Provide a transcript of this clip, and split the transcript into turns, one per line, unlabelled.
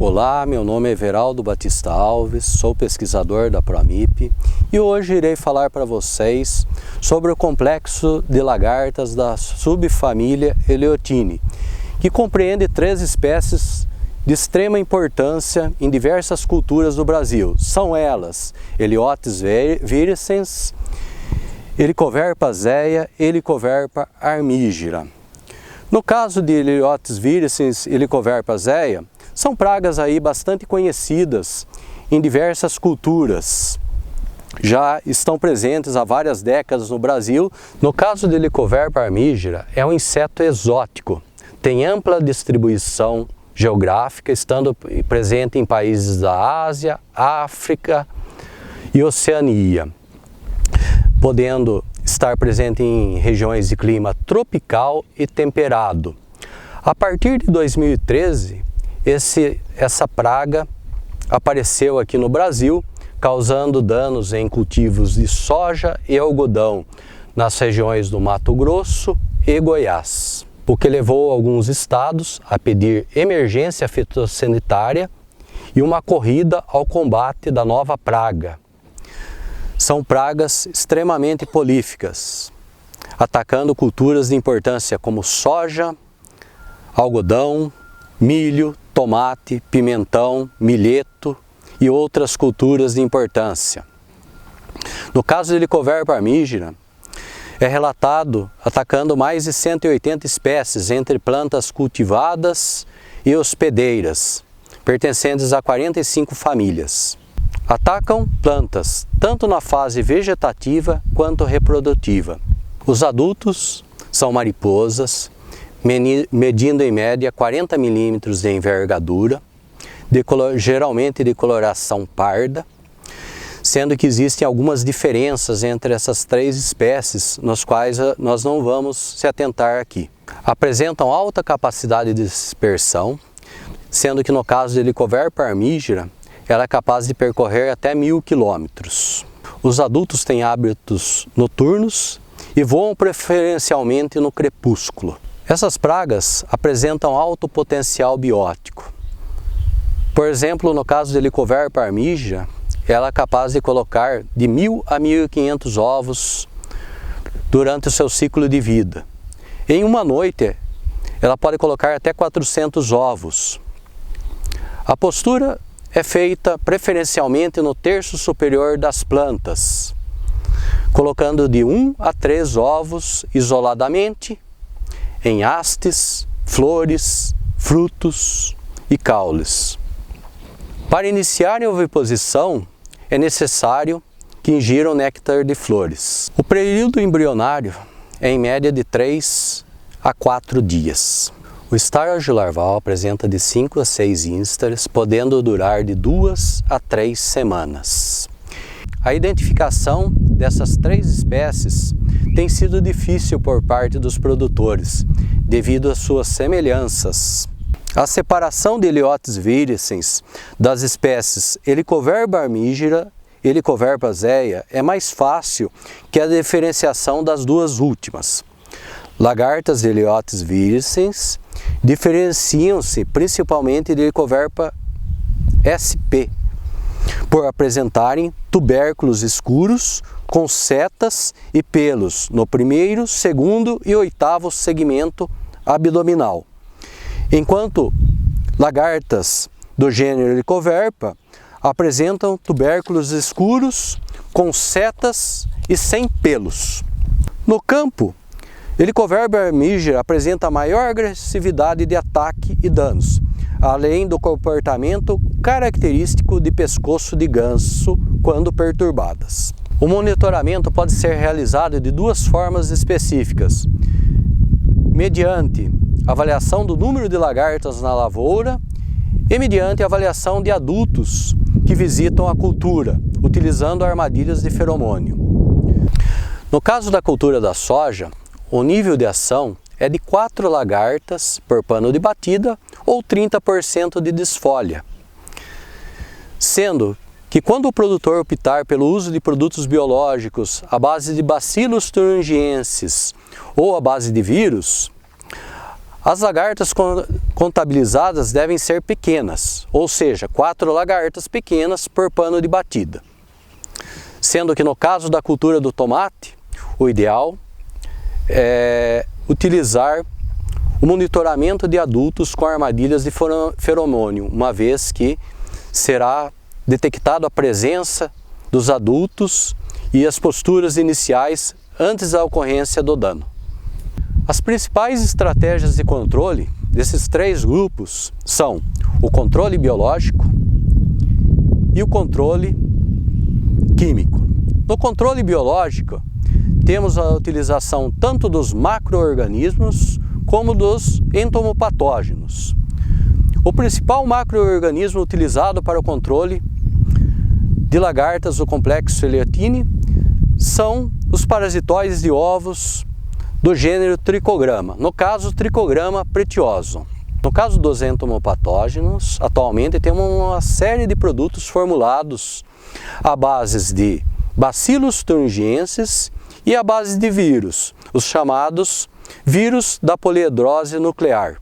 Olá, meu nome é Everaldo Batista Alves, sou pesquisador da Proamip e hoje irei falar para vocês sobre o complexo de lagartas da subfamília Eleotini, que compreende 3 espécies de extrema importância em diversas culturas do Brasil. São elas Eleotis virescens, Helicoverpa zeia e Helicoverpa armigera. No caso de Eleotis virescens e Helicoverpa zeia, são pragas aí bastante conhecidas em diversas culturas. Já estão presentes há várias décadas no Brasil. No caso de Helicoverpa armigera, é um inseto exótico. Tem ampla distribuição geográfica, estando presente em países da Ásia, África e Oceania, podendo estar presente em regiões de clima tropical e temperado. A partir de 2013, essa praga apareceu aqui no Brasil, causando danos em cultivos de soja e algodão nas regiões do Mato Grosso e Goiás, o que levou alguns estados a pedir emergência fitossanitária e uma corrida ao combate da nova praga. São pragas extremamente prolíficas, atacando culturas de importância como soja, algodão, milho, tomate, pimentão, milheto e outras culturas de importância. No caso de Helicoverpa armigera, é relatado atacando mais de 180 espécies entre plantas cultivadas e hospedeiras, pertencentes a 45 famílias. Atacam plantas tanto na fase vegetativa quanto reprodutiva. Os adultos são mariposas, medindo em média 40 milímetros de envergadura, geralmente de coloração parda, sendo que existem algumas diferenças entre essas 3 espécies, nas quais nós não vamos se atentar aqui. Apresentam alta capacidade de dispersão, sendo que no caso de Helicoverpa armigera, ela é capaz de percorrer até 1000 quilômetros. Os adultos têm hábitos noturnos e voam preferencialmente no crepúsculo. Essas pragas apresentam alto potencial biótico. Por exemplo, no caso de Helicoverpa armigera, ela é capaz de colocar de 1000 a 1500 ovos durante o seu ciclo de vida. Em uma noite, ela pode colocar até 400 ovos. A postura é feita preferencialmente no terço superior das plantas, colocando de 1 a 3 ovos isoladamente em hastes, flores, frutos e caules. Para iniciar a oviposição, é necessário que ingiram néctar de flores. O período embrionário é em média de 3 a 4 dias. O estágio larval apresenta de 5 a 6 instares, podendo durar de 2 a 3 semanas. A identificação dessas 3 espécies tem sido difícil por parte dos produtores, devido às suas semelhanças. A separação de Eleotis virescens das espécies Helicoverpa armigera e Helicoverpa zeia é mais fácil que a diferenciação das duas últimas. Lagartas de Eleotis virescens diferenciam-se principalmente de Helicoverpa sp, por apresentarem tubérculos escuros com setas e pelos no primeiro, segundo e 8º segmento abdominal, enquanto lagartas do gênero Helicoverpa apresentam tubérculos escuros com setas e sem pelos. No campo, Helicoverpa armigera apresenta maior agressividade de ataque e danos, além do comportamento característico de pescoço de ganso quando perturbadas. O monitoramento pode ser realizado de 2 formas específicas: mediante avaliação do número de lagartas na lavoura e mediante avaliação de adultos que visitam a cultura, utilizando armadilhas de feromônio. No caso da cultura da soja, o nível de ação é de 4 lagartas por pano de batida ou 30% de desfolha, sendo que quando o produtor optar pelo uso de produtos biológicos à base de Bacillus thuringiensis ou à base de vírus, As lagartas contabilizadas devem ser pequenas, ou seja, 4 lagartas pequenas por pano de batida. Sendo que no caso da cultura do tomate, o ideal é utilizar o monitoramento de adultos com armadilhas de feromônio, uma vez que será detectado a presença dos adultos e as posturas iniciais antes da ocorrência do dano. As principais estratégias de controle desses 3 grupos são o controle biológico e o controle químico. No controle biológico, temos a utilização tanto dos macro-organismos como dos entomopatógenos. O principal macro-organismo utilizado para o controle de lagartas do complexo Eliotine são os parasitóides de ovos do gênero Trichogramma, no caso Trichogramma pretiosum. No caso dos entomopatógenos, atualmente temos uma série de produtos formulados à base de Bacillus thuringiensis e à base de vírus, os chamados vírus da poliedrose nuclear.